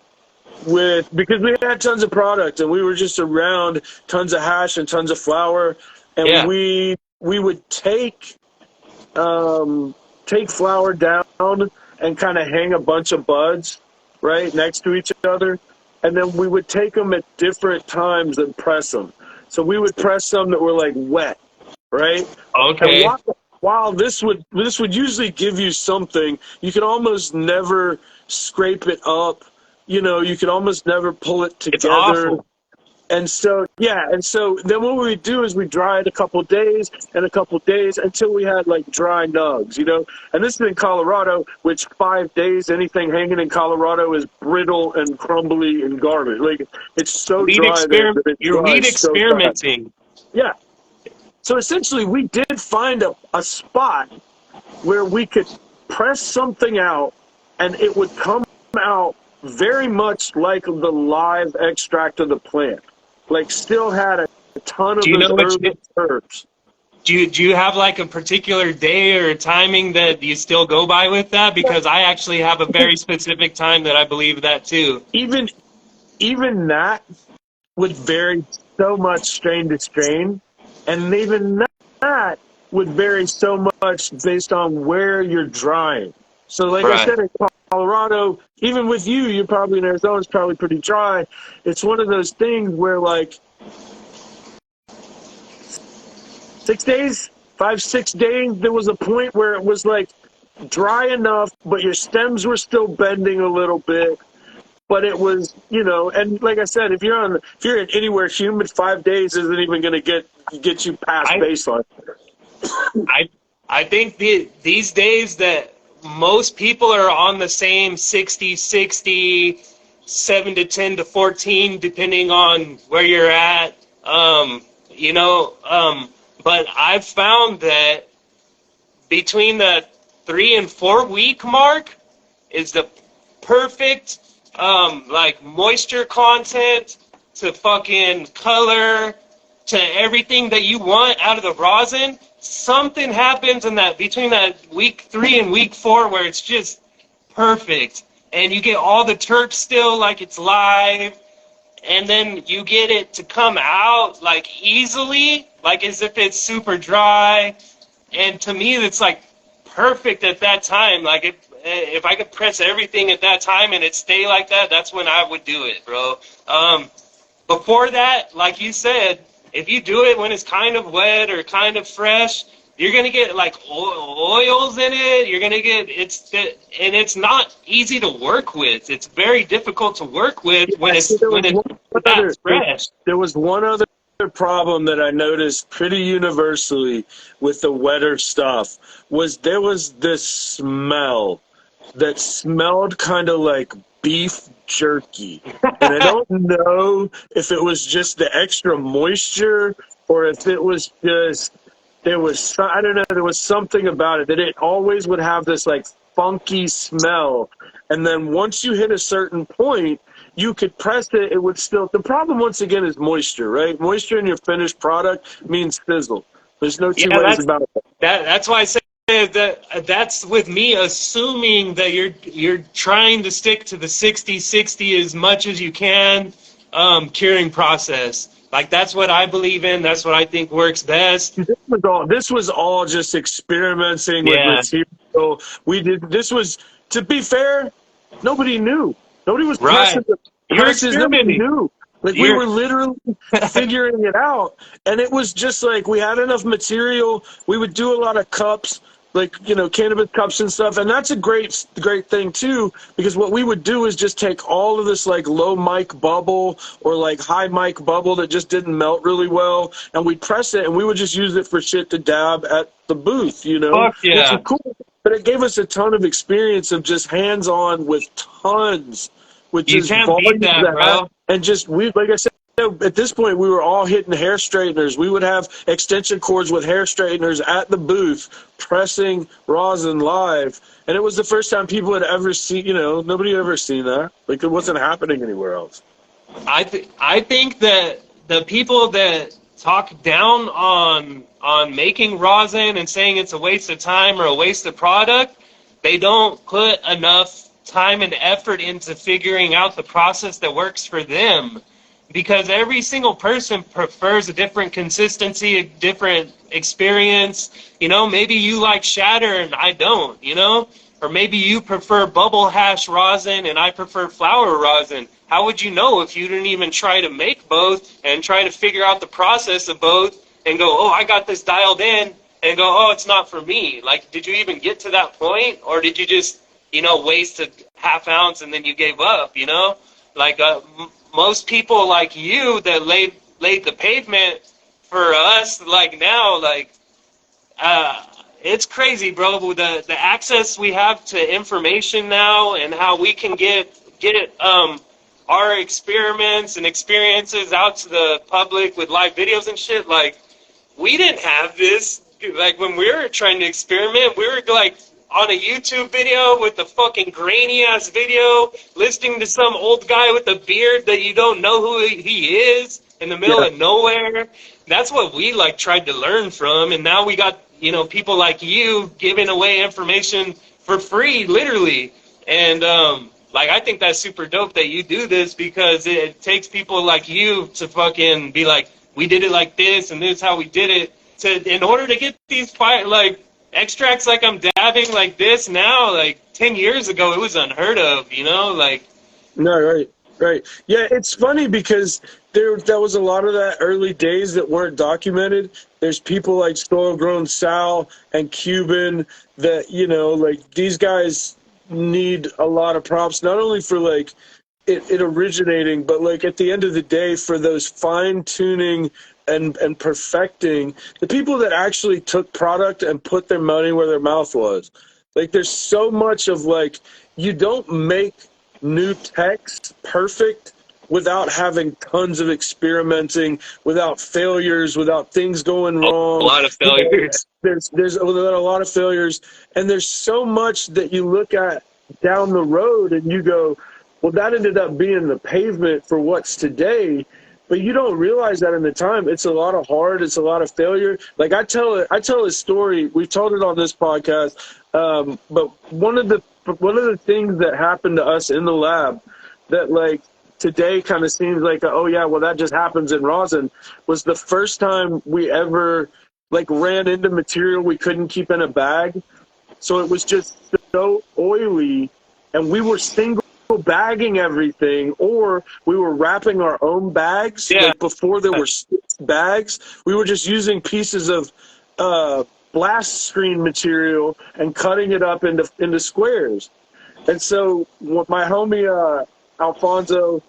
because we had tons of product and we were just around tons of hash and tons of flour, and we would take flour down and kind of hang a bunch of buds right next to each other, and then we would take them at different times and press them. So we would press some that were like wet, right? Okay. And while this would usually give you something, you could almost never scrape it up. You know, you could almost never pull it together. It's awful. And so, yeah, and so then what we would do is we dry it a couple days and a couple days until we had like dry nugs, you know. And this is in Colorado, which 5 days, anything hanging in Colorado is brittle and crumbly and garbage. Like it's so dry there that it You're weed dries so fast. experimenting. Yeah. So essentially, we did find a spot where we could press something out and it would come out very much like the live extract of the plant. Like still had a ton of Do you those know which? herbs. Do you have like a particular day or a timing that you still go by with that? Because I actually have a very specific time that I believe that too. Even that would vary so much strain to strain, and even that would vary so much based on where you're drying. So like I Right. said, in Colorado, even with you, you're probably in Arizona, it's probably pretty dry. It's one of those things where like 6 days, 5, 6 days, there was a point where it was like dry enough, but your stems were still bending a little bit. But it was, you know, and like I said, if you're in anywhere humid, 5 days isn't even going to get you past baseline. I think these days that most people are on the same 60-60, 7 to 10 to 14, depending on where you're at. You know, but I've found that between the 3 and 4 week mark is the perfect like moisture content to fucking color to everything that you want out of the rosin. Something happens in that between that week 3 and week 4 where it's just perfect, and you get all the terps still like it's live, and then you get it to come out like easily, like as if it's super dry. And to me, it's like perfect at that time. Like if I could press everything at that time and it stay like that, that's when I would do it, bro. Before that, like you said, if you do it when it's kind of wet or kind of fresh, you're gonna get like oils in it. You're gonna get and it's not easy to work with. It's very difficult to work with when it's that fresh. There was one other problem that I noticed pretty universally with the wetter stuff was there was this smell that smelled kind of like beef jerky. And I don't know if it was just the extra moisture or if it was just, I don't know, there was something about it that it always would have this like funky smell. And then once you hit a certain point, you could press it, it would still, the problem once again is moisture, right? Moisture in your finished product means sizzle. There's no two ways about it. That's why I say that that's with me assuming that you're trying to stick to the 60-60 as much as you can curing process. Like that's what I believe in. That's what I think works best. This was all just experimenting with material. This was, to be fair, nobody knew. Nobody was pressing the presses. Nobody knew. Like we were literally figuring it out. And it was just like we had enough material. We would do a lot of cups, like, you know, cannabis cups and stuff. And that's a great thing too, because what we would do is just take all of this like low mic bubble or like high mic bubble that just didn't melt really well, and we'd press it and we would just use it for shit to dab at the booth, you know? Fuck yeah. Which is cool. But it gave us a ton of experience of just hands-on with tons, with just volume bro. And just, like I said, at this point, we were all hitting hair straighteners. We would have extension cords with hair straighteners at the booth, pressing rosin live. And it was the first time people had ever seen, you know, nobody had ever seen that. Like, it wasn't happening anywhere else. I think that the people that talk down on making rosin and saying it's a waste of time or a waste of product, they don't put enough time and effort into figuring out the process that works for them. Because every single person prefers a different consistency, a different experience. You know, maybe you like shatter and I don't, you know? Or maybe you prefer bubble hash rosin and I prefer flower rosin. How would you know if you didn't even try to make both and try to figure out the process of both and go, oh, I got this dialed in, and go, oh, it's not for me? Like, did you even get to that point? Or did you just, you know, waste a half ounce and then you gave up, you know? Like, most people like you that laid the pavement for us, like now, like it's crazy, bro. The access we have to information now, and how we can get our experiments and experiences out to the public with live videos and shit. Like, we didn't have this. Like, when we were trying to experiment, we were like on a YouTube video with a fucking grainy ass video, listening to some old guy with a beard that you don't know who he is in the middle of nowhere. That's what we like tried to learn from, and now we got, you know, people like you giving away information for free, literally. And like, I think that's super dope that you do this, because it takes people like you to fucking be like, we did it like this, and this is how we did it. In order to get these like extracts like I'm dabbing like this now, like 10 years ago, it was unheard of, you know? Like, no, right. Yeah, it's funny because that was a lot of that early days that weren't documented. There's people like Soil Grown Sal and Cuban that, you know, like, these guys need a lot of props, not only for like it originating, but like at the end of the day, for those fine tuning and perfecting, the people that actually took product and put their money where their mouth was. Like, there's so much of like, you don't make new text perfect without having tons of experimenting, without failures, without things going wrong. A lot of failures. There's a lot of failures, and there's so much that you look at down the road and you go, well, that ended up being the pavement for what's today. But you don't realize that in the time. It's a lot of hard. It's a lot of failure. Like, I tell a story. We've told it on this podcast. But one of the things that happened to us in the lab that, like, today kind of seems like, oh yeah, well, that just happens in rosin, was the first time we ever like ran into material we couldn't keep in a bag. So it was just so oily, and we were single bagging everything, or we were wrapping our own bags. Yeah. Like, before there were bags, we were just using pieces of blast screen material and cutting it up into squares. And so my homie Alfonso,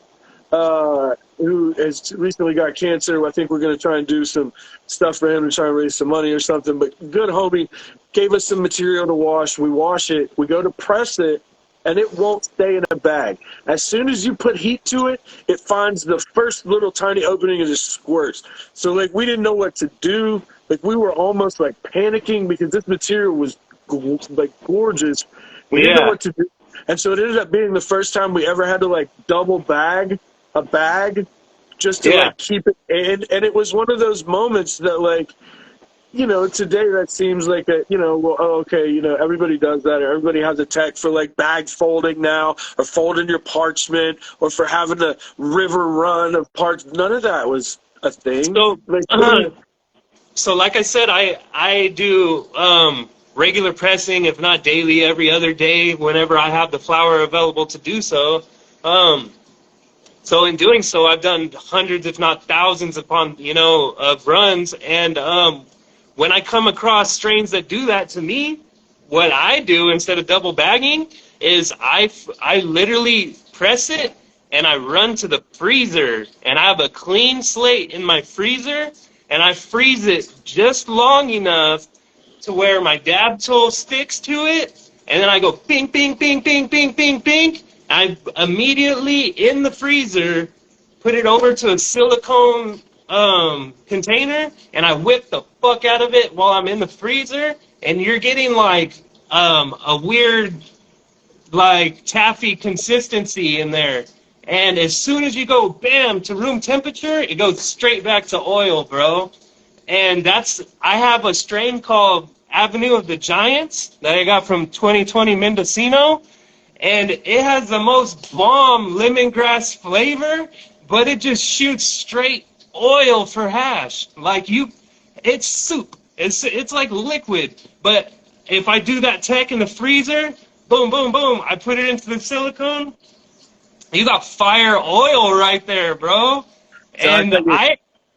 who has recently got cancer, I think we're going to try and do some stuff for him to try and raise some money or something, but good homie, gave us some material to wash. We wash it, we go to press it, and it won't stay in a bag. As soon as you put heat to it, it finds the first little tiny opening and just squirts. So, like, we didn't know what to do. Like, we were almost like panicking because this material was like gorgeous. We didn't know what to do. And so it ended up being the first time we ever had to like double bag a bag just to like keep it in. And it was one of those moments that, like, you know, today that seems like a, you know, well, oh, okay, you know, everybody does that, or everybody has a tech for like bag folding now, or folding your parchment, or for having a river run of parts. None of that was a thing. So like I said, I do regular pressing, if not daily, every other day, whenever I have the flour available to do so. So in doing so, I've done hundreds, if not thousands, upon, you know, of runs. And when I come across strains that do that to me, what I do instead of double bagging is I literally press it and I run to the freezer, and I have a clean slate in my freezer, and I freeze it just long enough to where my dab tool sticks to it, and then I go ping, ping, ping, ping, ping, ping, ping. I immediately, in the freezer, put it over to a silicone container, and I whip the fuck out of it while I'm in the freezer, and you're getting like a weird, like, taffy consistency in there. And as soon as you go, bam, to room temperature, it goes straight back to oil, bro. And I have a strain called Avenue of the Giants that I got from 2020 Mendocino. And it has the most bomb lemongrass flavor, but it just shoots straight oil for hash. Like, it's soup. It's like liquid. But if I do that tech in the freezer, boom, boom, boom, I put it into the silicone, you got fire oil right there, bro. And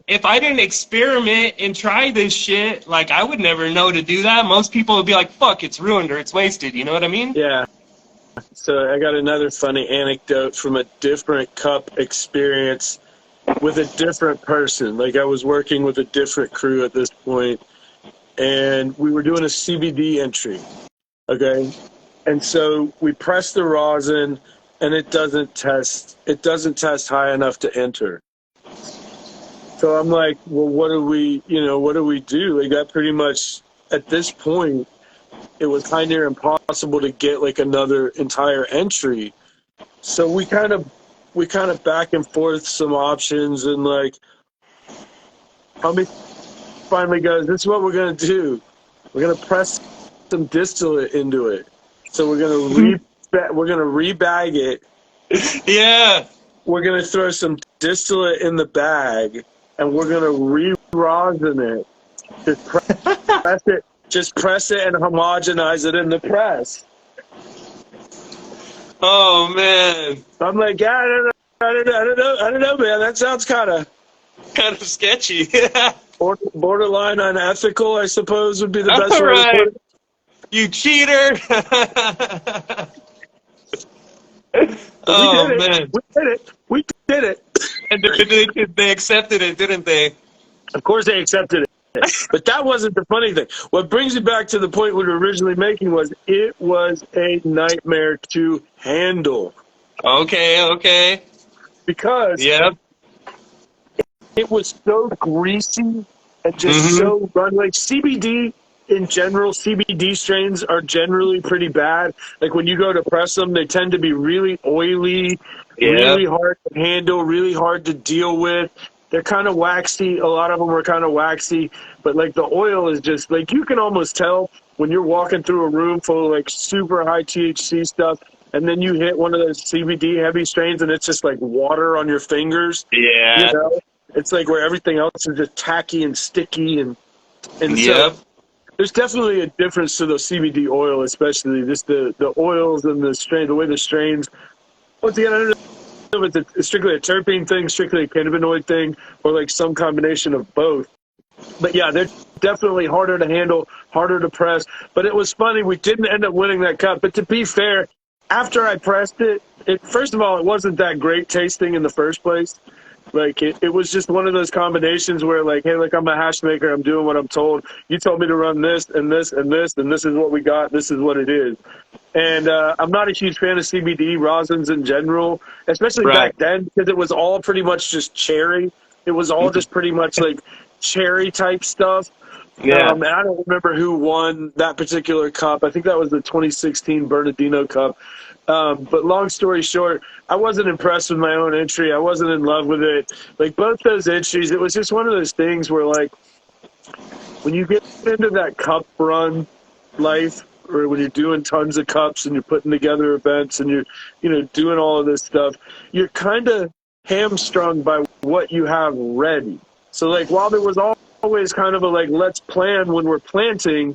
if I didn't experiment and try this shit, like, I would never know to do that. Most people would be like, fuck, it's ruined or it's wasted. You know what I mean? Yeah. So I got another funny anecdote from a different cup experience with a different person. Like I was working with a different crew at this point, and we were doing a CBD entry. Okay, and so we press the rosin, and it doesn't test. It doesn't test high enough to enter. So I'm like, well, what do we, what do we do? Like that pretty much at this point, it was kind of near impossible to get like another entire entry. So we kind of back and forth some options, and like, Tommy finally goes, "This is what we're gonna do. We're gonna press some distillate into it. So we're gonna rebag it. Yeah. We're gonna throw some distillate in the bag, and we're gonna re-rosin it. Just press it and homogenize it in the press." Oh man. I'm like, yeah, I don't know, man. That sounds kind of Sketchy. borderline unethical, I suppose, would be the best All way to right. put it. You cheater. Oh man. We did it. And they accepted it, didn't they? Of course, they accepted it. But that wasn't the funny thing. What brings me back to the point we were originally making was it was a nightmare to handle Okay. because Yep. it was so greasy and just so run. Like CBD in general, CBD strains are generally pretty bad. Like when you go to press them, they tend to be really oily, really hard to handle, really hard to deal with. They're kind of waxy. A lot of them are kind of waxy, but like the oil is just like you can almost tell when you're walking through a room full of like super high THC stuff, and then you hit one of those CBD heavy strains, and it's just like water on your fingers. Yeah. It's like where everything else is just tacky and sticky, and Yep. so there's definitely a difference to the CBD oil, especially just the oils and the strain, the way the strains. Once again, I don't know if it's strictly a terpene thing, strictly a cannabinoid thing, or like some combination of both. But yeah, they're definitely harder to handle, harder to press. But it was funny, we didn't end up winning that cup. But to be fair, after I pressed it, first of all, it wasn't that great tasting in the first place. Like it was just one of those combinations where like, hey, look, I'm a hash maker. I'm doing what I'm told. You told me to run this and this and this, and this is what we got. This is what it is. And I'm not a huge fan of CBD rosins in general, especially back then, because it was all pretty much just cherry. It was all just pretty much like cherry type stuff. Yeah. And I don't remember who won that particular cup. I think that was the 2016 Bernardino Cup. But long story short, I wasn't impressed with my own entry. I wasn't in love with it. Like both those entries, it was just one of those things where like when you get into that cup run life, or when you're doing tons of cups and you're putting together events and you're doing all of this stuff, you're kind of hamstrung by what you have ready. So like while there was always kind of a like let's plan when we're planting,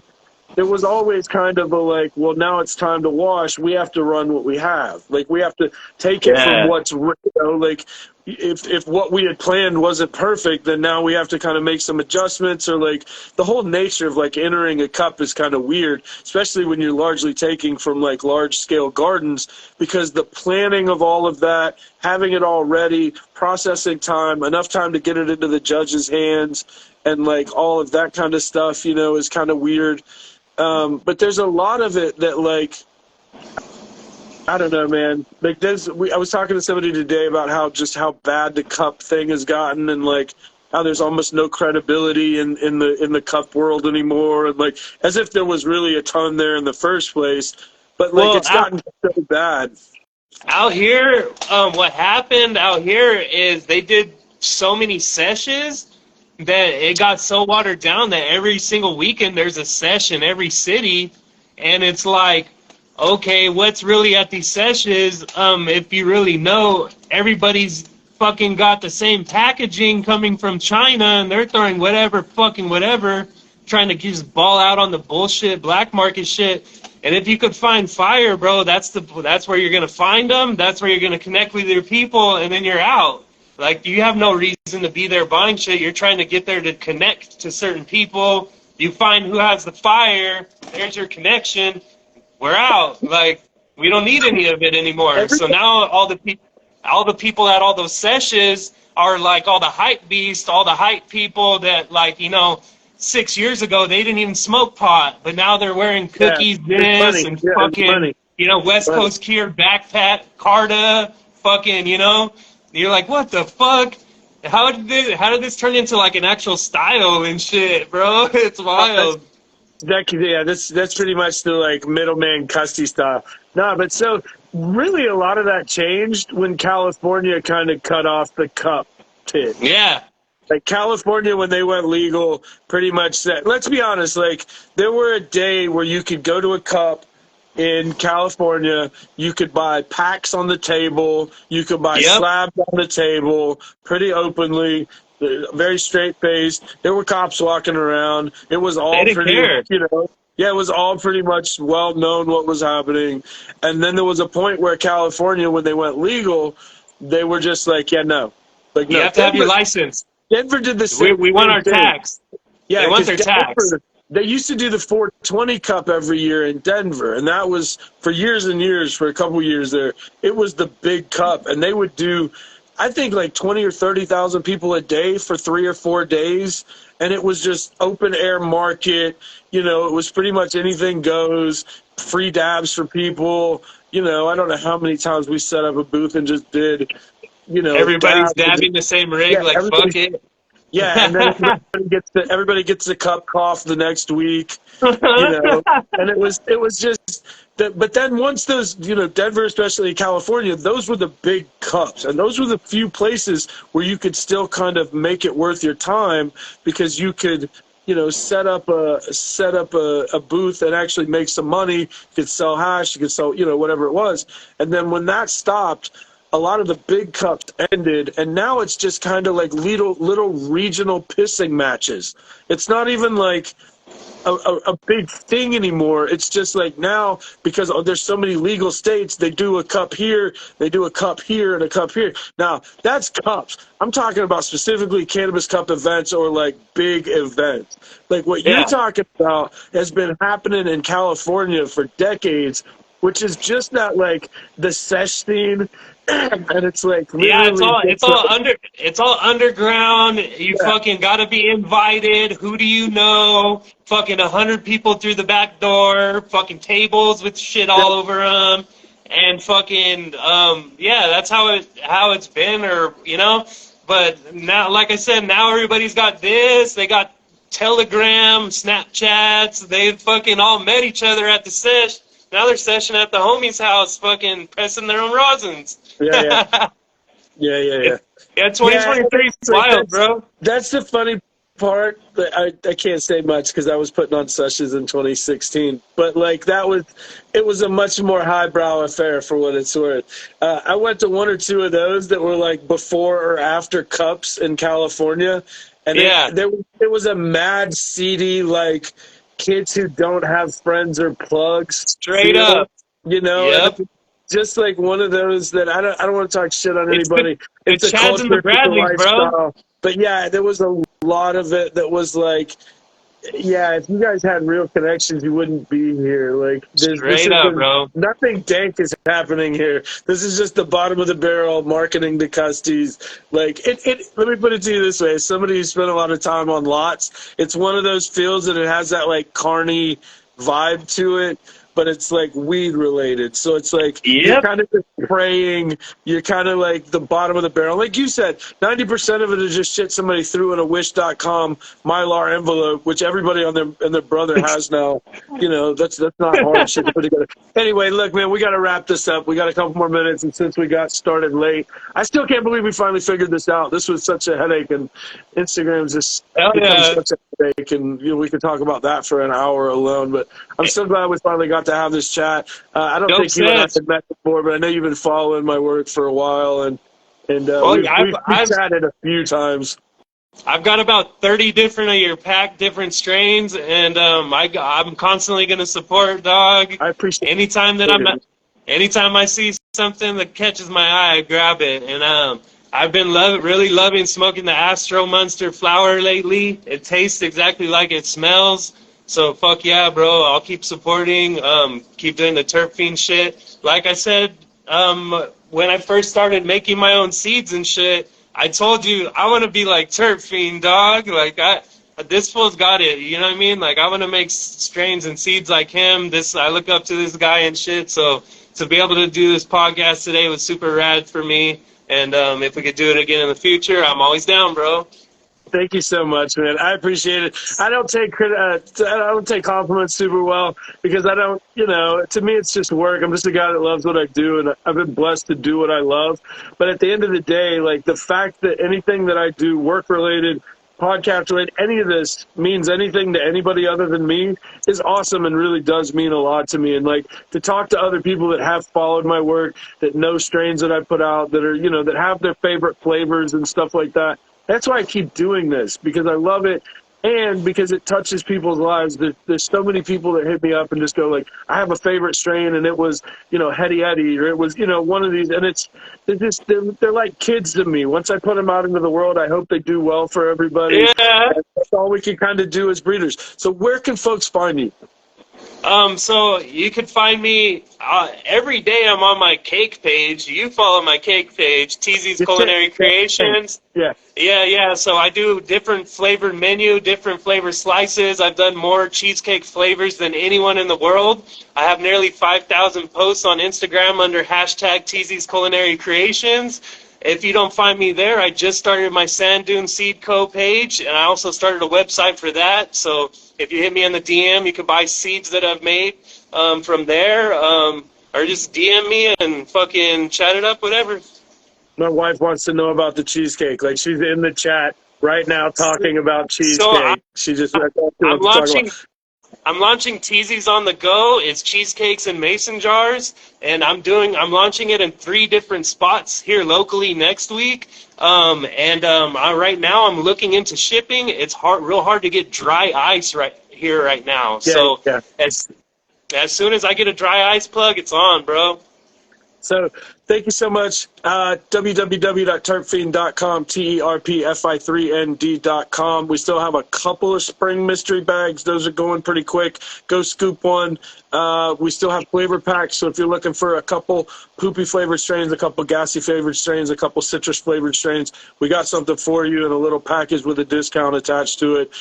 there was always kind of a like, well, now it's time to wash. We have to run what we have. Like we have to take it from what's, like if what we had planned wasn't perfect, then now we have to kind of make some adjustments, or like the whole nature of like entering a cup is kind of weird, especially when you're largely taking from like large scale gardens, because the planning of all of that, having it all ready, processing time, enough time to get it into the judge's hands, and like all of that kind of stuff, is kind of weird. But there's a lot of it that like, I don't know, man. Like I was talking to somebody today about how bad the cup thing has gotten, and like how there's almost no credibility in the cup world anymore, and like as if there was really a ton there in the first place. But like it's gotten so bad. Out here, what happened out here is they did so many sessions that it got so watered down that every single weekend there's a sesh in every city, and it's like, okay, what's really at these sessions? If you really know, everybody's fucking got the same packaging coming from China, and they're throwing whatever, trying to just ball out on the bullshit black market shit. And if you could find fire, bro, that's where you're gonna find them. That's where you're gonna connect with your people, and then you're out. Like, you have no reason to be there buying shit. You're trying to get there to connect to certain people. You find who has the fire. There's your connection. We're out. Like, We don't need any of it anymore. So now all the people at all those sessions are like all the hype beasts, all the hype people that, like, 6 years ago they didn't even smoke pot, but now they're wearing cookies, this and fucking, West Coast Cure backpack, Carta, fucking, You're like, what the fuck? How did this turn into like an actual style and shit, bro? It's wild. That's pretty much the like middleman custody style. No, but so really a lot of that changed when California kind of cut off the cup tip. Yeah. Like California, when they went legal, pretty much said, let's be honest, like there were a day where you could go to a cup in California, you could buy packs on the table, you could buy slabs on the table pretty openly, very straight-faced. There were cops walking around. It was all pretty, it was all pretty much well known what was happening. And then there was a point where California, when they went legal, they were just like, no. Like, you have to have your license. Denver did the same. We want our tax. Yeah, they want their tax. They used to do the 420 Cup every year in Denver, and that was for years and years, for a couple of years there. It was the big cup, and they would do, I think, like 20 or 30,000 people a day for 3 or 4 days, and it was just open air market. It was pretty much anything goes, free dabs for people. I don't know how many times we set up a booth and just did, everybody's dabbing the same rig, fuck it. Yeah, and then everybody gets the cup cough the next week, and it was just but then once those, Denver, especially California, those were the big cups, and those were the few places where you could still kind of make it worth your time, because you could, set up a booth and actually make some money. You could sell hash, you could sell, whatever it was. And then when that stopped, a lot of the big cups ended, and now it's just kind of like little regional pissing matches. It's not even like a big thing anymore. It's just like now, because there's so many legal states, they do a cup here, they do a cup here, and a cup here. Now, that's cups. I'm talking about specifically Cannabis Cup events or like big events. Like what you're talking about has been happening in California for decades, which is just not like the sesh scene. And it's like it's all underground. You fucking gotta be invited. Who do you know? Fucking 100 people through the back door. Fucking tables with shit all over them, and fucking that's how it's been, or But now, like I said, now everybody's got this. They got Telegram, Snapchats. They fucking all met each other at the sesh. Now they're session at the homie's house, fucking pressing their own rosins. Yeah. 2023 is wild, bro. That's the funny part. I can't say much because I was putting on sessions in 2016, but like it was a much more highbrow affair for what it's worth. I went to 1 or 2 of those that were like before or after cups in California, and there was a mad seedy like kids who don't have friends or plugs. Straight up. Just like one of those that I don't want to talk shit on anybody. It's a Chads and the Bradleys, bro. But yeah, there was a lot of it that was like, if you guys had real connections, you wouldn't be here. Like, straight up, bro. Nothing dank is happening here. This is just the bottom of the barrel marketing to custies. Like, let me put it to you this way: as somebody who spent a lot of time on lots, it's one of those fields that it has that like carny vibe to it, but it's like weed related. So it's like you're kind of just praying. You're kind of like the bottom of the barrel. Like you said, 90% of it is just shit somebody threw in a wish.com Mylar envelope, which everybody on their brother has now. That's not hard shit to put together. Anyway, look, man, we got to wrap this up. We got a couple more minutes, and since we got started late, I still can't believe we finally figured this out. This was such a headache, and Instagram's just such a headache, and we could talk about that for an hour alone. But I'm so glad we finally got to have this chat. I don't think you and I had met before, but I know you've been following my work for a while, and we've chatted a few times. I've got about 30 different of your pack, different strains, and I'm constantly going to support, dog. I appreciate it. Anytime I see something that catches my eye, I grab it. And I've been really loving smoking the Astro Monster flower lately. It tastes exactly like it smells. So fuck yeah, bro. I'll keep supporting, keep doing the Terp Fiend shit. Like I said, when I first started making my own seeds and shit, I told you I want to be like Terp Fiend, dog. Like this fool's got it. You know what I mean? Like I want to make strains and seeds like him. I look up to this guy and shit. So to be able to do this podcast today was super rad for me. And if we could do it again in the future, I'm always down, bro. Thank you so much, man. I appreciate it. I don't take compliments super well because I don't, to me it's just work. I'm just a guy that loves what I do, and I've been blessed to do what I love. But at the end of the day, like the fact that anything that I do, work related, podcast related, any of this means anything to anybody other than me is awesome and really does mean a lot to me. And like to talk to other people that have followed my work, that know strains that I put out, that are, that have their favorite flavors and stuff like that. That's why I keep doing this, because I love it and because it touches people's lives. There's so many people that hit me up and just go like, I have a favorite strain and it was, Hetty Eddie, or it was, one of these. And they're like kids to me. Once I put them out into the world, I hope they do well for everybody. Yeah. And that's all we can kind of do as breeders. So where can folks find you? So you can find me every day. I'm on my cake page. You follow my cake page, TZ's Culinary Creations. Yeah. Yeah. So I do different flavored menu, different flavor slices. I've done more cheesecake flavors than anyone in the world. I have nearly 5,000 posts on Instagram under hashtag TZ's Culinary Creations. If you don't find me there, I just started my Sand Dune Seed Co. page, and I also started a website for that. So if you hit me on the DM, you can buy seeds that I've made from there, or just DM me and fucking chat it up, whatever. My wife wants to know about the cheesecake. Like she's in the chat right now talking about cheesecake. I'm launching Teasies on the Go. It's cheesecakes in mason jars, and I'm launching it in 3 different spots here locally next week. Right now I'm looking into shipping. It's real hard to get dry ice right now. Yeah. As soon as I get a dry ice plug, it's on, bro. So thank you so much. www.terpfiend.com, TERPFI3ND.com. We still have a couple of spring mystery bags. Those are going pretty quick. Go scoop one. We still have flavor packs. So if you're looking for a couple poopy flavored strains, a couple gassy flavored strains, a couple citrus flavored strains, we got something for you in a little package with a discount attached to it.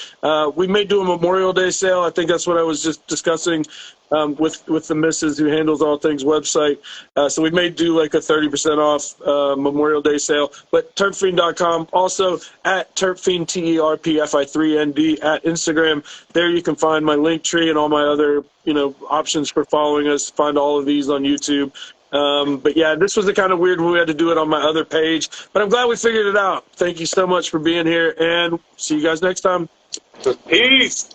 We may do a Memorial Day sale. I think that's what I was just discussing with the missus who handles all things website. So we may do like a 30% off Memorial Day sale. But terpfiend.com, also at terpfiend, TERPFI3ND, at Instagram. There you can find my link tree and all my other options for following us. Find all of these on YouTube. But yeah, this was the kind of weird when we had to do it on my other page. But I'm glad we figured it out. Thank you so much for being here, and see you guys next time. Peace.